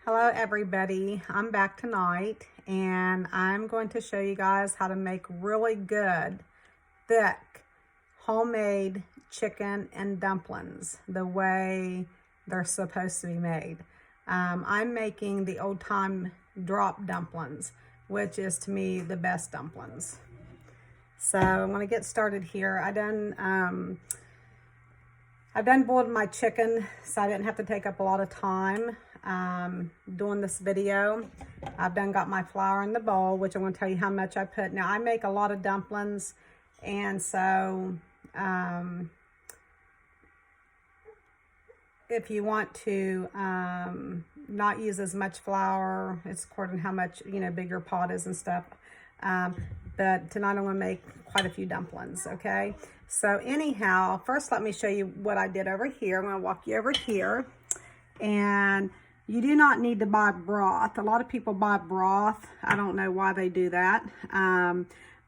Hello everybody, I'm back tonight and I'm going to show you guys how to make really good, thick, homemade chicken and dumplings the way they're supposed to be made. I'm making the old time drop dumplings, which is to me the best dumplings. So I'm going to get started here. I've done boiled my chicken so I didn't have to take up a lot of time doing this video. I've got my flour in the bowl, which I'm going to tell you how much I put. Now I make a lot of dumplings, and so if you want to not use as much flour, it's according to how much big your pot is and stuff. But tonight I'm going to make quite a few dumplings, okay? So anyhow, first let me show you what I did over here. I'm going to walk you over here. And you do not need to buy broth. A lot of people buy broth. I don't know why they do that.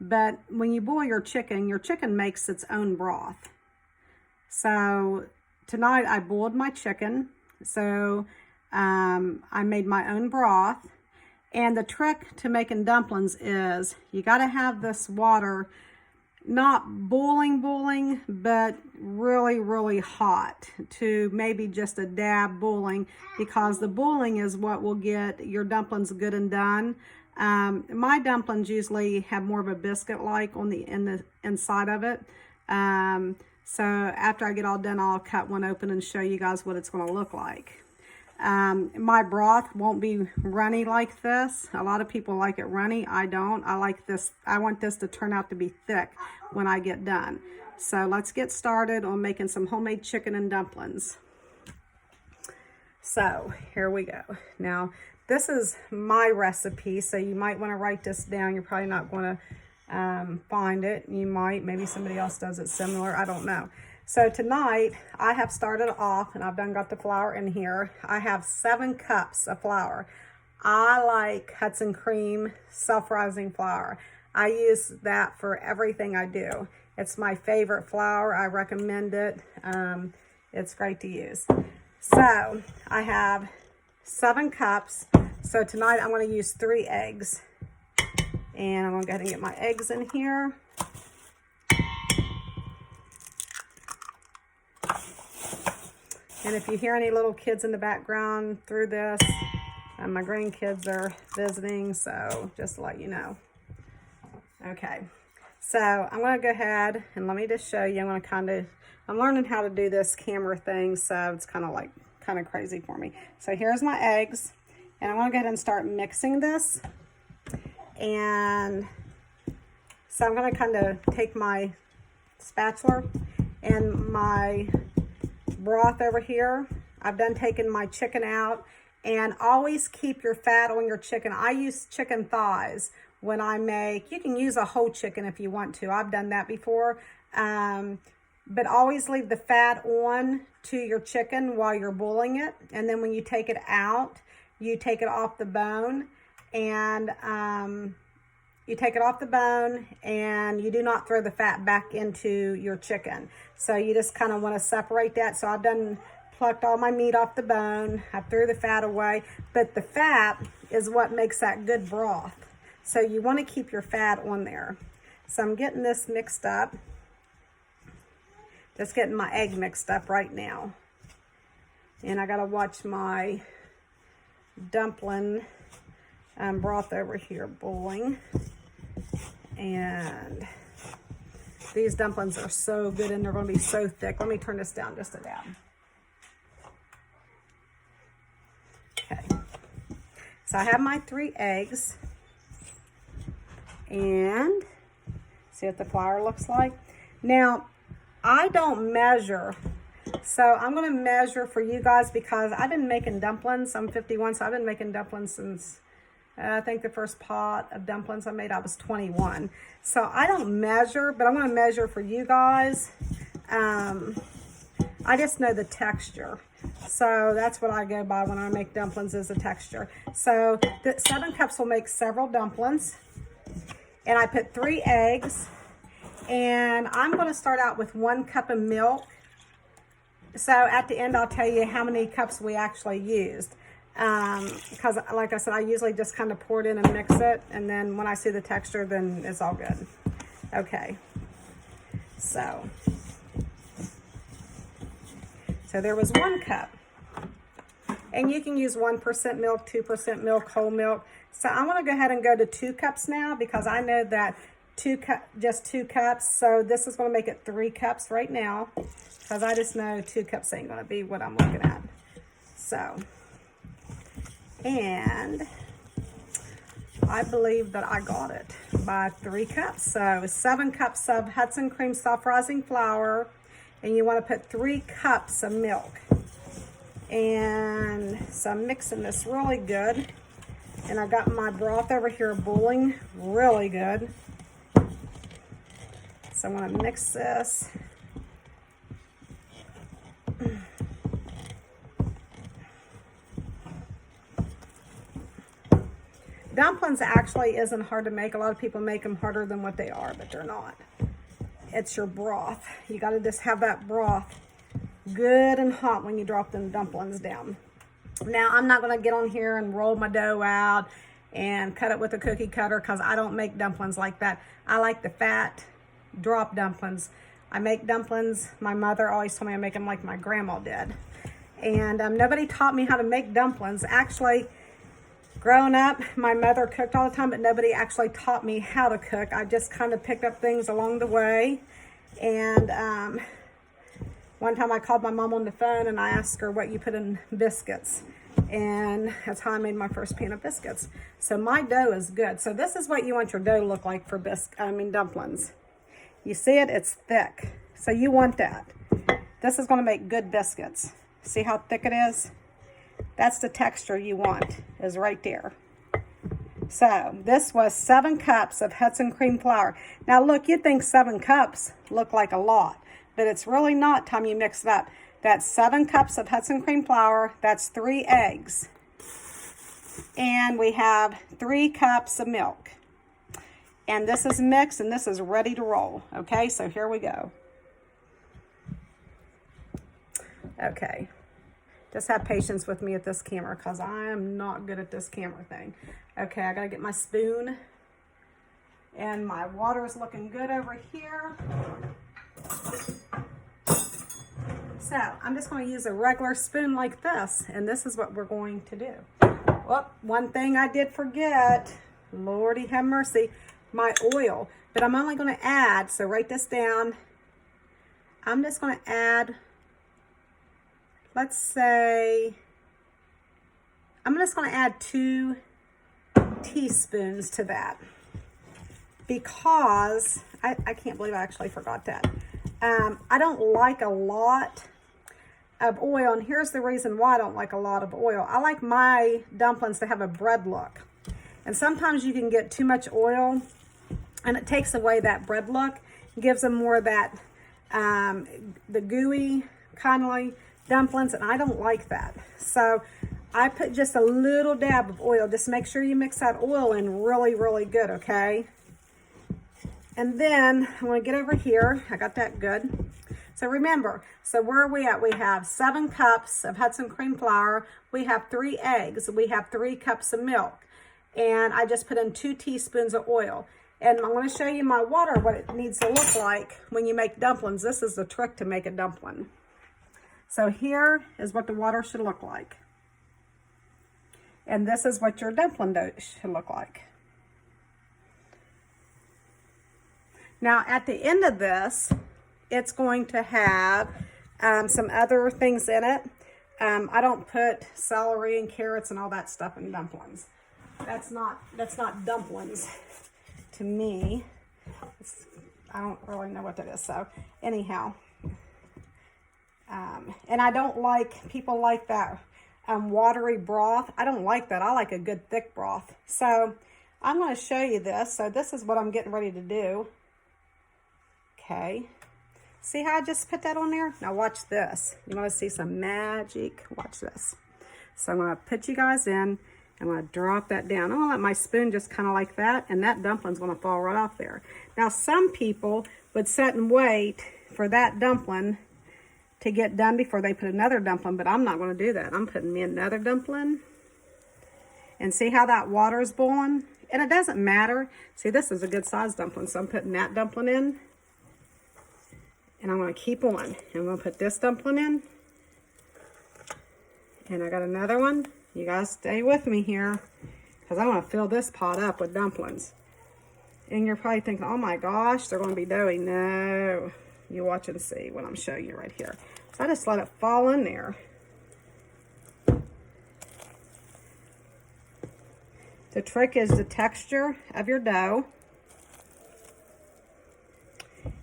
But when you boil your chicken makes its own broth. So tonight I boiled my chicken. So I made my own broth. And the trick to making dumplings is you got to have this water not boiling, but really hot, to maybe just a dab boiling, because the boiling is what will get your dumplings good and done. My dumplings usually have more of a biscuit-like on the inside of it. So after I get all done, I'll cut one open and show you guys what it's going to look like. My broth won't be runny like this. A lot of people like it runny. I don't. I like this. I want this to turn out to be thick when I get done. So let's get started on making some homemade chicken and dumplings. So here we go. Now this is my recipe, so you might want to write this down. You're probably not going to find it. You might. Maybe somebody else does it similar. I don't know. So tonight I have started off, and I've got the flour in here. I have 7 cups of flour. I like Hudson Cream self-rising flour. I use that for everything I do. It's my favorite flour. I recommend it. It's great to use. So I have 7 cups. So tonight I'm going to use 3 eggs. And I'm going to go ahead and get my eggs in here. And if you hear any little kids in the background through this, my grandkids are visiting, so just to let you know. Okay, so I'm going to go ahead and let me just show you. I'm learning how to do this camera thing, so it's kind of crazy for me. So here's my eggs, and I'm going to go ahead and start mixing this. And so I'm going to kind of take my spatula and my broth over here. I've taken my chicken out, and always keep your fat on your chicken. I use chicken thighs when I make. You can use a whole chicken if you want to. I've done that before. But always leave the fat on to your chicken while you're boiling it, and then when you take it out, you take it off the bone, and and you do not throw the fat back into your chicken. So you just kind of want to separate that. So I've plucked all my meat off the bone. I threw the fat away, but the fat is what makes that good broth. So you want to keep your fat on there. So I'm getting this mixed up. Just getting my egg mixed up right now. And I got to watch my dumpling broth over here boiling. And these dumplings are so good, and they're going to be so thick. Let me turn this down just a dab. Okay. So I have my 3 eggs. And see what the flour looks like. Now, I don't measure. So I'm going to measure for you guys because I've been making dumplings. I'm 51, so I've been making dumplings since I think the first pot of dumplings I made, I was 21. So I don't measure, but I'm going to measure for you guys. I just know the texture. So that's what I go by when I make dumplings, is the texture. So the 7 cups will make several dumplings. And I put 3 eggs. And I'm going to start out with 1 cup of milk. So at the end, I'll tell you how many cups we actually used. Because like I said, I usually just kind of pour it in and mix it. And then when I see the texture, then it's all good. Okay. So there was 1 cup. And you can use 1% milk, 2% milk, whole milk. So I'm going to go ahead and go to 2 cups now because I know that just 2 cups. So this is going to make it 3 cups right now because I just know 2 cups ain't going to be what I'm looking at. So, and I believe that I got it by 3 cups. So 7 cups of Hudson cream soft rising flour, and you want to put 3 cups of milk. And so I'm mixing this really good. And I got my broth over here boiling really good. So I'm going to mix this. Dumplings actually isn't hard to make. A lot of people make them harder than what they are, but they're not. It's your broth. You got to just have that broth good and hot when you drop them dumplings down. Now, I'm not going to get on here and roll my dough out and cut it with a cookie cutter because I don't make dumplings like that. I like the fat drop dumplings. I make dumplings. My mother always told me I make them like my grandma did. And nobody taught me how to make dumplings. Actually, growing up, my mother cooked all the time, but nobody actually taught me how to cook. I just kind of picked up things along the way. And one time I called my mom on the phone and I asked her what you put in biscuits. And that's how I made my first pan of biscuits. So my dough is good. So this is what you want your dough to look like for dumplings. You see it? It's thick. So you want that. This is going to make good biscuits. See how thick it is? That's the texture you want, is right there. So this was 7 cups of Hudson cream flour. Now look, you'd think 7 cups look like a lot, but it's really not time you mix it up. That's 7 cups of Hudson cream flour. That's 3 eggs. And we have 3 cups of milk. And this is mixed and this is ready to roll. Okay, so here we go. Okay. Just have patience with me at this camera because I am not good at this camera thing. Okay, I gotta get my spoon. And my water is looking good over here. So I'm just going to use a regular spoon like this, and this is what we're going to do. Well, one thing I did forget, Lordy have mercy, my oil. But I'm only going to add, so write this down. I'm just going to add, let's say, I'm just going to add 2 teaspoons to that. Because, I can't believe I actually forgot that. I don't like a lot of oil, and here's the reason why I don't like a lot of oil. I like my dumplings to have a bread look, and sometimes you can get too much oil and it takes away that bread look, gives them more of that the gooey kind of like dumplings, and I don't like that. So I put just a little dab of oil. Just make sure you mix that oil in really good, okay? And then I want to get over here. I got that good. So remember, so where are we at? We have 7 cups of Hudson cream flour. We have 3 eggs. We have 3 cups of milk. And I just put in 2 teaspoons of oil. And I'm going to show you my water, what it needs to look like when you make dumplings. This is the trick to make a dumpling. So here is what the water should look like. And this is what your dumpling dough should look like. Now, at the end of this, it's going to have some other things in it. I don't put celery and carrots and all that stuff in dumplings. That's not dumplings to me. I don't really know what that is. So anyhow, and I don't like, people like that watery broth. I don't like that. I like a good thick broth. So I'm going to show you this. So this is what I'm getting ready to do. Okay. See how I just put that on there? Now watch this. You want to see some magic? Watch this. So I'm going to put you guys in. I'm going to drop that down. I'm going to let my spoon just kind of like that, and that dumpling's going to fall right off there. Now some people would sit and wait for that dumpling to get done before they put another dumpling, but I'm not going to do that. I'm putting me another dumpling. And see how that water is boiling? And it doesn't matter. See, this is a good sized dumpling. So I'm putting that dumpling in. And I'm going to keep on. And I'm going to put this dumpling in. And I got another one. You guys stay with me here, because I want to fill this pot up with dumplings. And you're probably thinking, oh my gosh, they're going to be doughy. No. You watch and see what I'm showing you right here. So I just let it fall in there. The trick is the texture of your dough.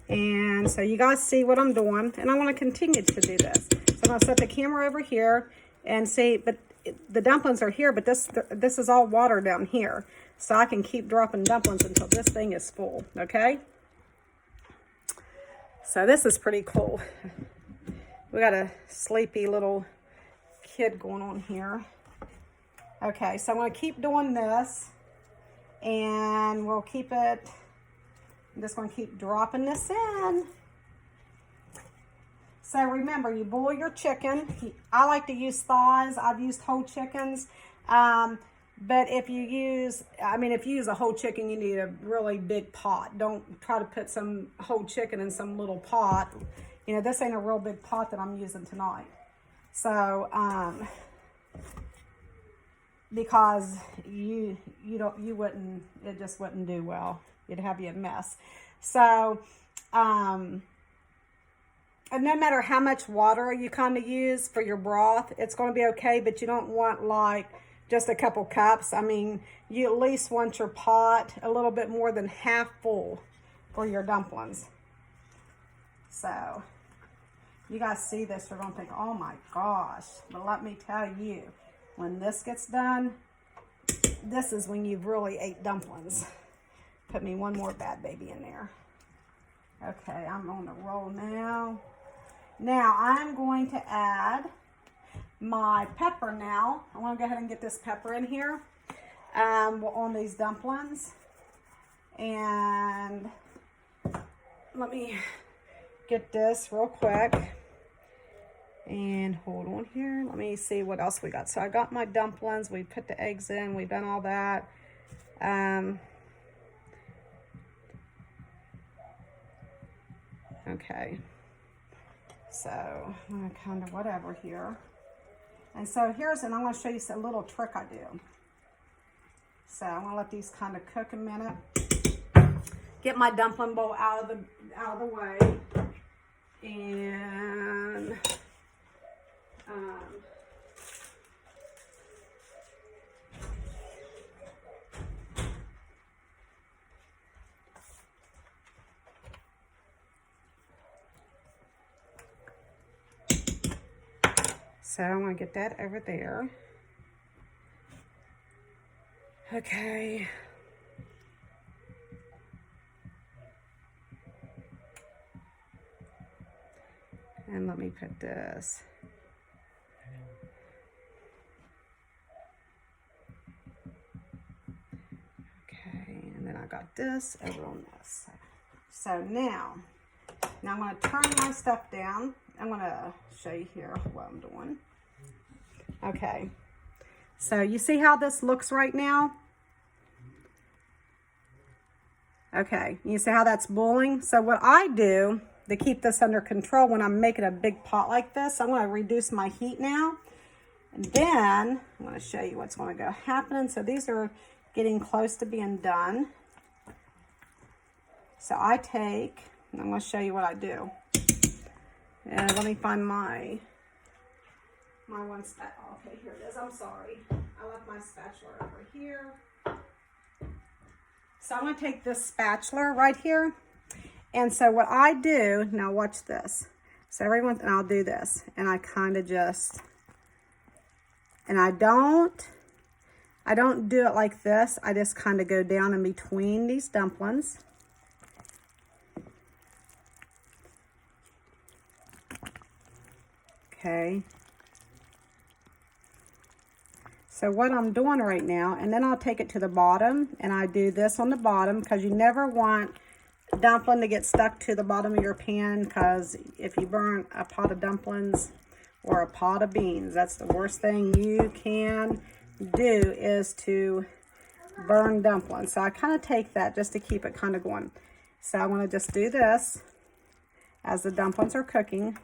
And so you guys see what I'm doing. And I want to continue to do this. So I'm going to set the camera over here and see, but the dumplings are here, but this is all water down here. So I can keep dropping dumplings until this thing is full, okay? So this is pretty cool. We got a sleepy little kid going on here. Okay, so I'm going to keep doing this, and we'll keep it, I'm just going to keep dropping this in. So remember, you boil your chicken. I like to use thighs. I've used whole chickens. But if you use, if you use a whole chicken, you need a really big pot. Don't try to put some whole chicken in some little pot. You know, this ain't a real big pot that I'm using tonight. So, because it just wouldn't do well. It'd have you a mess. So, and no matter how much water you kind of use for your broth, it's going to be okay, but you don't want like just a couple cups. I mean, you at least want your pot a little bit more than half full for your dumplings. So, you guys see this, you're going to think, oh my gosh. But let me tell you, when this gets done, this is when you've really ate dumplings. Put me one more bad baby in there. Okay, I'm on the roll now. Now, I'm going to add my pepper now. I want to go ahead and get this pepper in here on these dumplings. And let me get this real quick. And hold on here. Let me see what else we got. So I got my dumplings. We put the eggs in. We've done all that. Okay. So I'm going to kind of whatever here. And so and I'm going to show you a little trick I do. So I'm going to let these kind of cook a minute. Get my dumpling bowl out of the way. And so I'm going to get that over there. Okay. And let me put this. Okay, and then I got this over on this. So now I'm going to turn my stuff down. I'm going to show you here what I'm doing. Okay, so you see how this looks right now? Okay, you see how that's boiling? So what I do to keep this under control when I'm making a big pot like this, I'm going to reduce my heat now. And then I'm going to show you what's going to go happening. So these are getting close to being done. So I'm going to show you what I do. And let me find my one spatula. Okay, here it is. I'm sorry. I left my spatula over here. So I'm going to take this spatula right here. And so what I do, now watch this. So and I'll do this. And I kind of just, and I don't do it like this. I just kind of go down in between these dumplings. Okay. So what I'm doing right now, and then I'll take it to the bottom, and I do this on the bottom, because you never want dumpling to get stuck to the bottom of your pan, because if you burn a pot of dumplings or a pot of beans, that's the worst thing you can do is to burn dumplings. So I kind of take that just to keep it kind of going. So I want to just do this as the dumplings are cooking.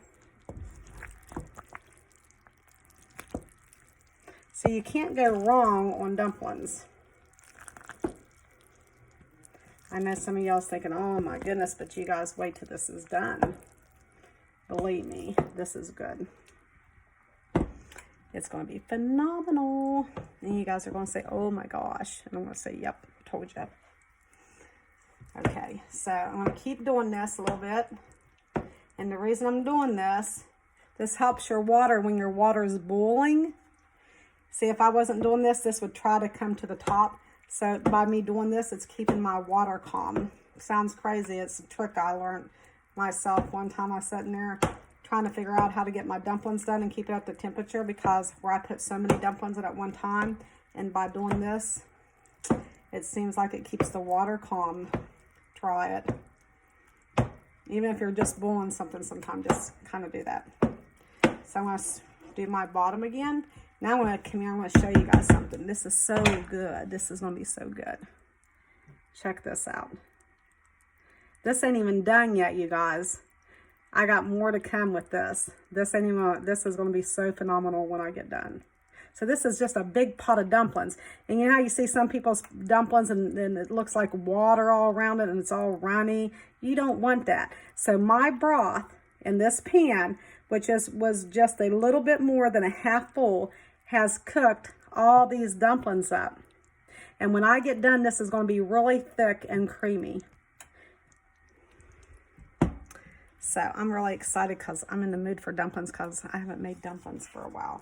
So you can't go wrong on dumplings. I know some of y'all's thinking, oh my goodness, but you guys wait till this is done. Believe me, this is good. It's going to be phenomenal. And you guys are going to say, oh my gosh. And I'm going to say, yep, told you. Okay, so I'm going to keep doing this a little bit. And the reason I'm doing this helps your water when your water is boiling. See, if I wasn't doing this, this would try to come to the top. So by me doing this, it's keeping my water calm. Sounds crazy. It's a trick I learned myself. One time I sat in there trying to figure out how to get my dumplings done and keep it at the temperature, because where I put so many dumplings in at one time, and by doing this, it seems like it keeps the water calm. Try it. Even if you're just boiling something, sometimes just kind of do that. So I'm going to do my bottom again. Now I'm going to come here, I'm going to show you guys something. This is so good. This is going to be so good. Check this out. This ain't even done yet, you guys. I got more to come with this. This is going to be so phenomenal when I get done. So this is just a big pot of dumplings. And you know how you see some people's dumplings and it looks like water all around it and it's all runny? You don't want that. So my broth in this pan, which was just a little bit more than a half full, has cooked all these dumplings up. And when I get done, this is going to be really thick and creamy. So I'm really excited because I'm in the mood for dumplings, because I haven't made dumplings for a while.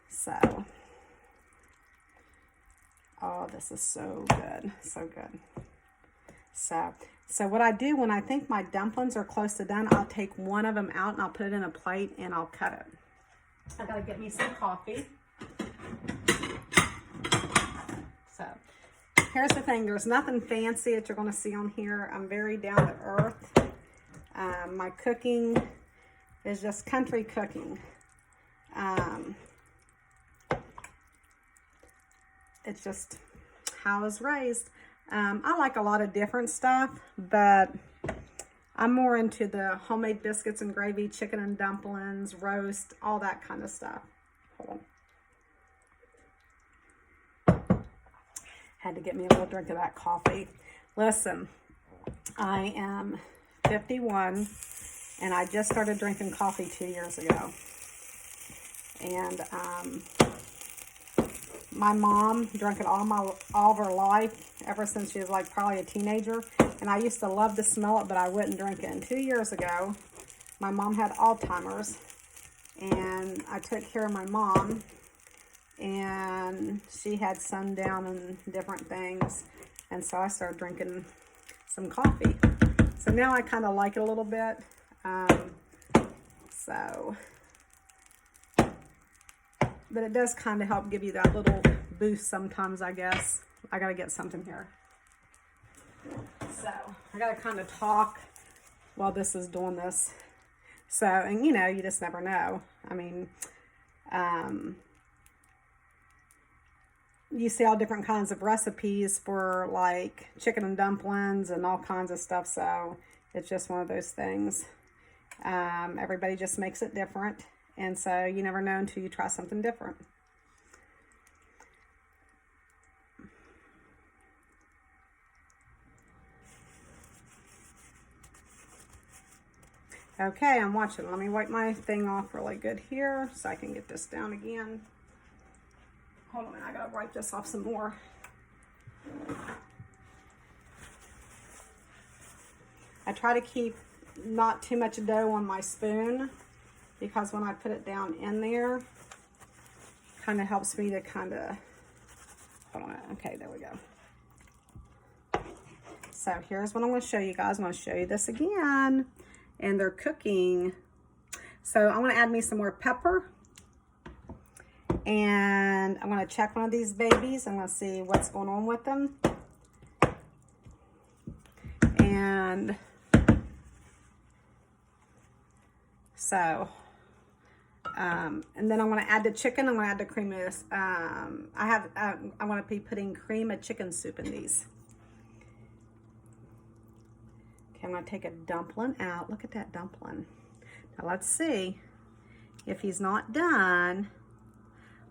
So, oh, this is so good, so good. So what I do when I think my dumplings are close to done, I'll take one of them out and I'll put it in a plate and I'll cut it. I gotta get me some coffee. So here's the thing, there's nothing fancy that you're gonna see on here. I'm very down to earth. My cooking is just country cooking. It's just how I was raised. I like a lot of different stuff, but I'm more into the homemade biscuits and gravy, chicken and dumplings, roast, all that kind of stuff. Hold on. Had to get me a little drink of that coffee. Listen, I am 51 and I just started drinking coffee 2 years ago. And my mom drank it all of her life, ever since she was like probably a teenager. And I used to love to smell it, but I wouldn't drink it. And 2 years ago, my mom had Alzheimer's. And I took care of my mom. And she had sundown and different things. And so I started drinking some coffee. So now I kind of like it a little bit. But it does kind of help give you that little boost sometimes, I guess. I got to get something here. So I got to kind of talk while this is doing this. So, and you know, you just never know. I mean, you see all different kinds of recipes for like chicken and dumplings and all kinds of stuff. So it's just one of those things. Everybody just makes it different. And so you never know until you try something different. Okay, I'm watching. Let me wipe my thing off really good here so I can get this down again. Hold on, I gotta wipe this off some more. I try to keep not too much dough on my spoon, because when I put it down in there, kind of helps me to kind of, hold on, okay, there we go. So here's what I'm going to show you guys. I'm going to show you this again, and they're cooking. So I'm going to add me some more pepper, and I'm going to check one of these babies. I'm going to see what's going on with them. And so And then I'm going to add the chicken. I'm going to add the cream of, I'm going to be putting cream of chicken soup in these. Okay, I'm going to take a dumpling out. Look at that dumpling. Now let's see if he's not done.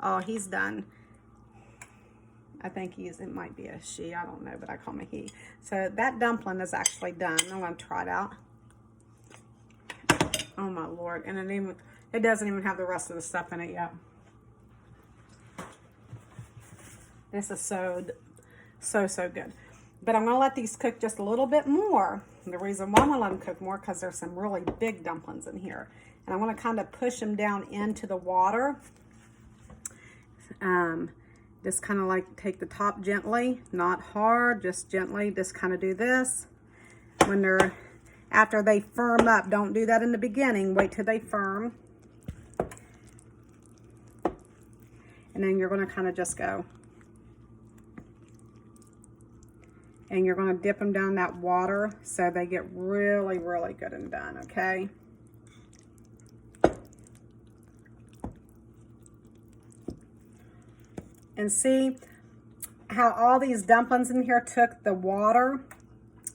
Oh, he's done. I think it might be a she, I don't know, but I call him a he. So that dumpling is actually done. I'm going to try it out. Oh my Lord, and it doesn't even have the rest of the stuff in it yet. This is so good. But I'm gonna let these cook just a little bit more. And the reason why I'm gonna let them cook more, because there's some really big dumplings in here. And I'm gonna kind of push them down into the water. Just kind of like take the top gently, not hard, just gently, just kind of do this. After they firm up, don't do that in the beginning, wait till they firm. And then you're gonna kind of just go. And you're gonna dip them down in that water so they get really, really good and done, okay? And see how all these dumplings in here took the water,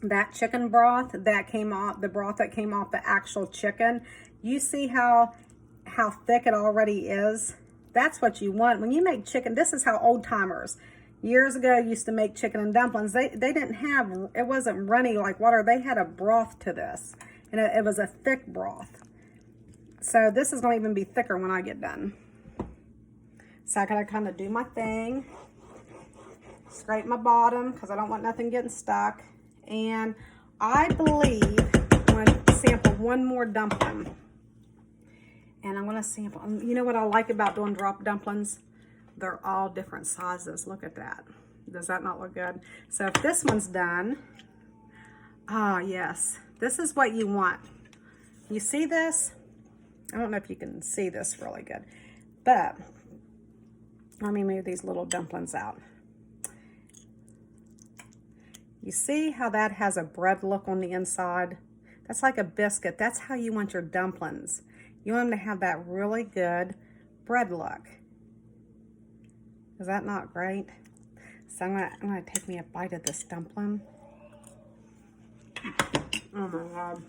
that chicken broth that came off, the broth that came off the actual chicken. You see how thick it already is? That's what you want. When you make chicken, this is how old timers years ago used to make chicken and dumplings. They didn't have, it wasn't runny like water. They had a broth to this, and it was a thick broth. So this is going to even be thicker when I get done. So I gotta kind of do my thing, scrape my bottom because I don't want nothing getting stuck. And I believe I'm gonna sample one more dumpling. And I'm gonna sample, you know what I like about doing drop dumplings? They're all different sizes. Look at that. Does that not look good? So if this one's done, yes, this is what you want. You see this? I don't know if you can see this really good, but let me move these little dumplings out. You see how that has a bread look on the inside? That's like a biscuit. That's how you want your dumplings. You want them to have that really good bread look. Is that not great? So I'm gonna take me a bite of this dumpling. Oh my God.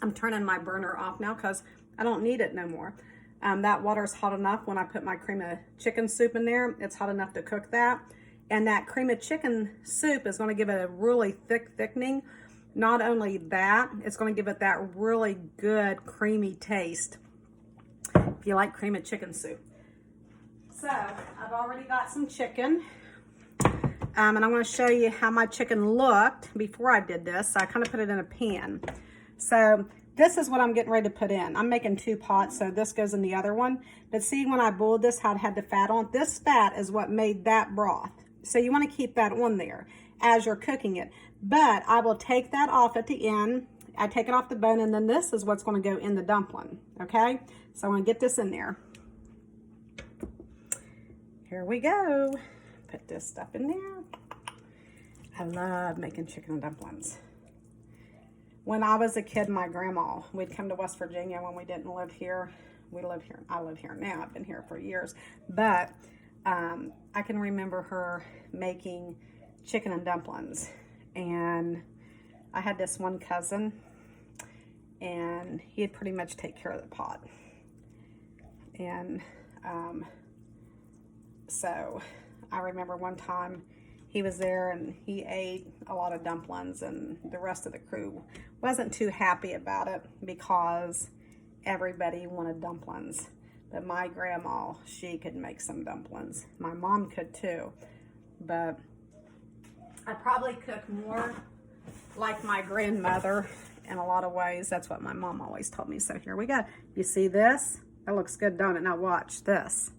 I'm turning my burner off now because I don't need it no more. That water's hot enough. When I put my cream of chicken soup in there, it's hot enough to cook that. And that cream of chicken soup is going to give it a really thick thickening. Not only that, it's going to give it that really good creamy taste if you like cream of chicken soup. So I've already got some chicken. And I'm going to show you how my chicken looked before I did this. So I kind of put it in a pan. So this is what I'm getting ready to put in. I'm making 2 pots, so this goes in the other one. But see, when I boiled this, how it had the fat on it? This fat is what made that broth. So you want to keep that on there as you're cooking it. But I will take that off at the end. I take it off the bone, and then this is what's going to go in the dumpling, okay? So I'm going to get this in there. Here we go. Put this stuff in there. I love making chicken and dumplings. When I was a kid, my grandma, we'd come to West Virginia when we didn't live here. We live here. I live here now. I've been here for years. But I can remember her making chicken and dumplings. And I had this one cousin, and he'd pretty much take care of the pot. And so I remember one time he was there and he ate a lot of dumplings, and the rest of the crew wasn't too happy about it because everybody wanted dumplings. But my grandma, she could make some dumplings. My mom could too. But I probably cook more like my grandmother in a lot of ways. That's what my mom always told me. So here we go. You see this? That looks good, don't it? Now watch this.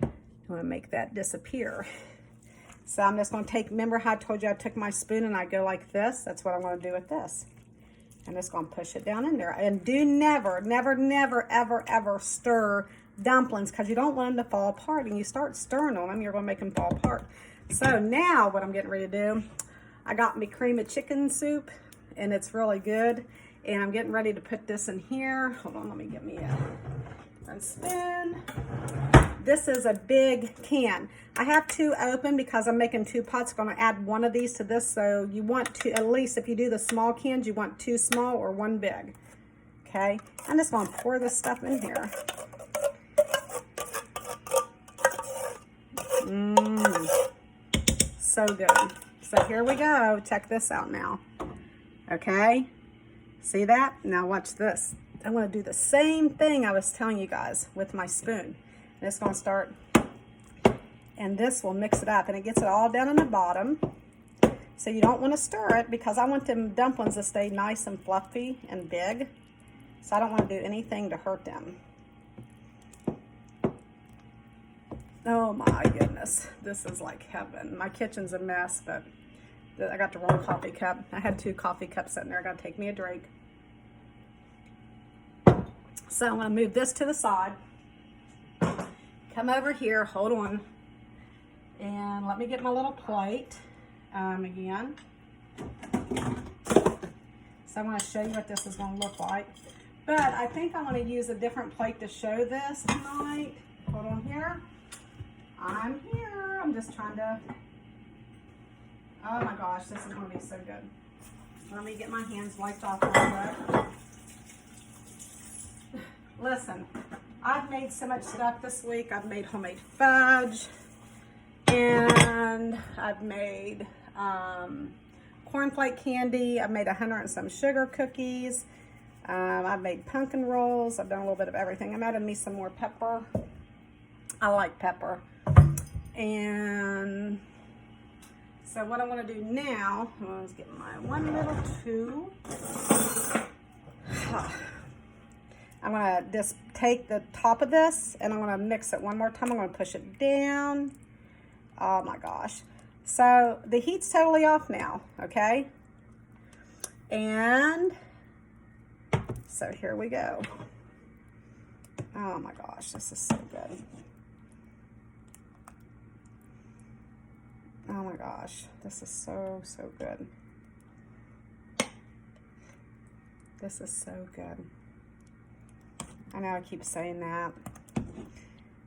I'm going to make that disappear. So I'm just going to take, remember how I told you I took my spoon and I go like this? That's what I'm going to do with this. I'm just going to push it down in there. And do never, ever stir dumplings, because you don't want them to fall apart. And you start stirring on them, you're going to make them fall apart. So now what I'm getting ready to do, I got me cream of chicken soup, and it's really good. And I'm getting ready to put this in here. Hold on, let me get me a spoon. This is a big can. I have 2 open because I'm making 2 pots. I'm going to add 1 of these to this. So you want to, at least if you do the small cans, you want 2 small or 1 big. Okay, I'm just going to pour this stuff in here. So good. So here we go. Check this out now. Okay, see that? Now watch this. I'm going to do the same thing I was telling you guys with my spoon. And it's going to start, and this will mix it up, and it gets it all down in the bottom. So you don't want to stir it because I want them dumplings to stay nice and fluffy and big. So I don't want to do anything to hurt them. Oh my goodness, this is like heaven. My kitchen's a mess, but I got the wrong coffee cup. I had 2 coffee cups sitting there. I got to take me a drink. So I'm going to move this to the side. Come over here, hold on, and let me get my little plate again. So I'm going to show you what this is going to look like. But I think I'm going to use a different plate to show this tonight. Hold on here. I'm here. I'm just trying to, oh my gosh, this is going to be so good. Let me get my hands wiped off real quick. Listen, I've made so much stuff this week. I've made homemade fudge, and I've made cornflake candy. I've made 100 and some sugar cookies. I've made pumpkin rolls. I've done a little bit of everything. I'm adding me some more pepper. I like pepper. And so what I'm going to do now, let's get my one little tube. I'm going to just take the top of this and I'm going to mix it one more time. I'm going to push it down. Oh my gosh. So the heat's totally off now, okay? And so here we go. Oh my gosh, this is so good. Oh my gosh, this is so, so good. This is so good. I know I keep saying that.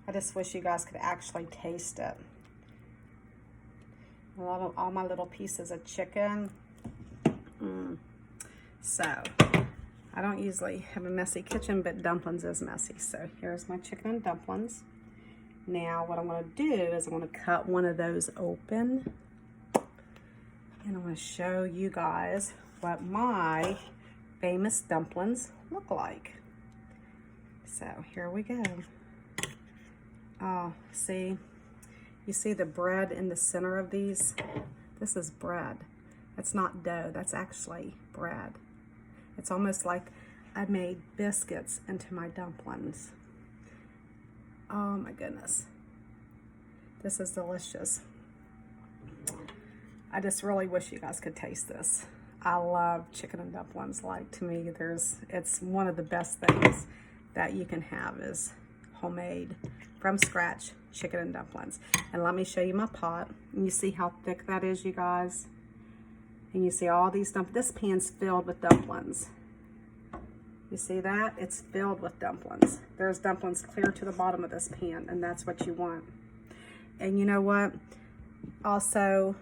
I just wish you guys could actually taste it. I love all my little pieces of chicken. So, I don't usually have a messy kitchen, but dumplings is messy. So, here's my chicken and dumplings. Now, what I'm going to do is I'm going to cut one of those open. And I'm going to show you guys what my famous dumplings look like. So here we go. Oh, see, you see the bread in the center of these? This is bread. It's not dough, that's actually bread. It's almost like I made biscuits into my dumplings. Oh my goodness. This is delicious. I just really wish you guys could taste this. I love chicken and dumplings. Like, to me, it's one of the best things that you can have is homemade, from scratch, chicken and dumplings. And let me show you my pot. And you see how thick that is, you guys? And you see all these dumplings. This pan's filled with dumplings. You see that? It's filled with dumplings. There's dumplings clear to the bottom of this pan, and that's what you want. And you know what? Also,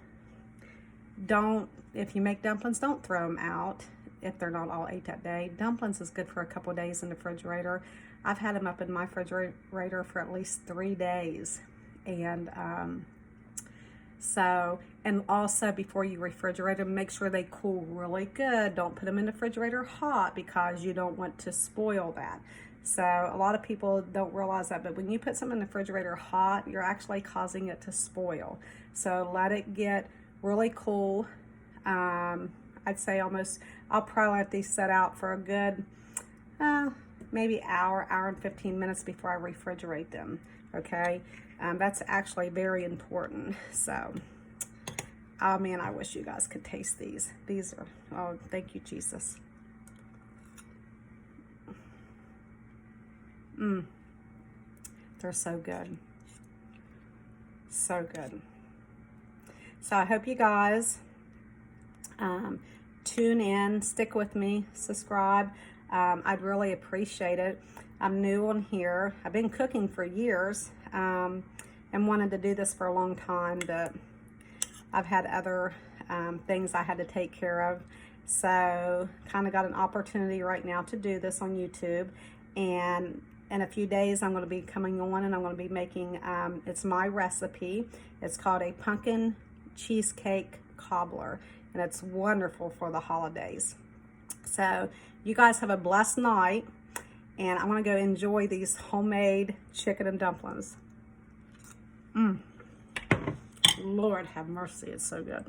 if you make dumplings, don't throw them out if they're not all ate that day. Dumplings is good for a couple of days in the refrigerator. I've had them up in my refrigerator for at least 3 days. And and also before you refrigerate them, make sure they cool really good. Don't put them in the refrigerator hot because you don't want to spoil that. So a lot of people don't realize that, but when you put something in the refrigerator hot, you're actually causing it to spoil. So let it get really cool. I'd say I'll probably let these set out for a good, maybe hour and 15 minutes before I refrigerate them, okay? That's actually very important. So, oh man, I wish you guys could taste these. These are, oh, thank you, Jesus. They're so good. So good. So I hope you guys tune in, stick with me, subscribe. I'd really appreciate it. I'm new on here. I've been cooking for years and wanted to do this for a long time, but I've had other things I had to take care of. So kind of got an opportunity right now to do this on YouTube. And in a few days, I'm going to be coming on and I'm going to be making, it's my recipe. It's called a pumpkin cheesecake cobbler. And it's wonderful for the holidays. So you guys have a blessed night. And I'm going to go enjoy these homemade chicken and dumplings. Lord have mercy, it's so good.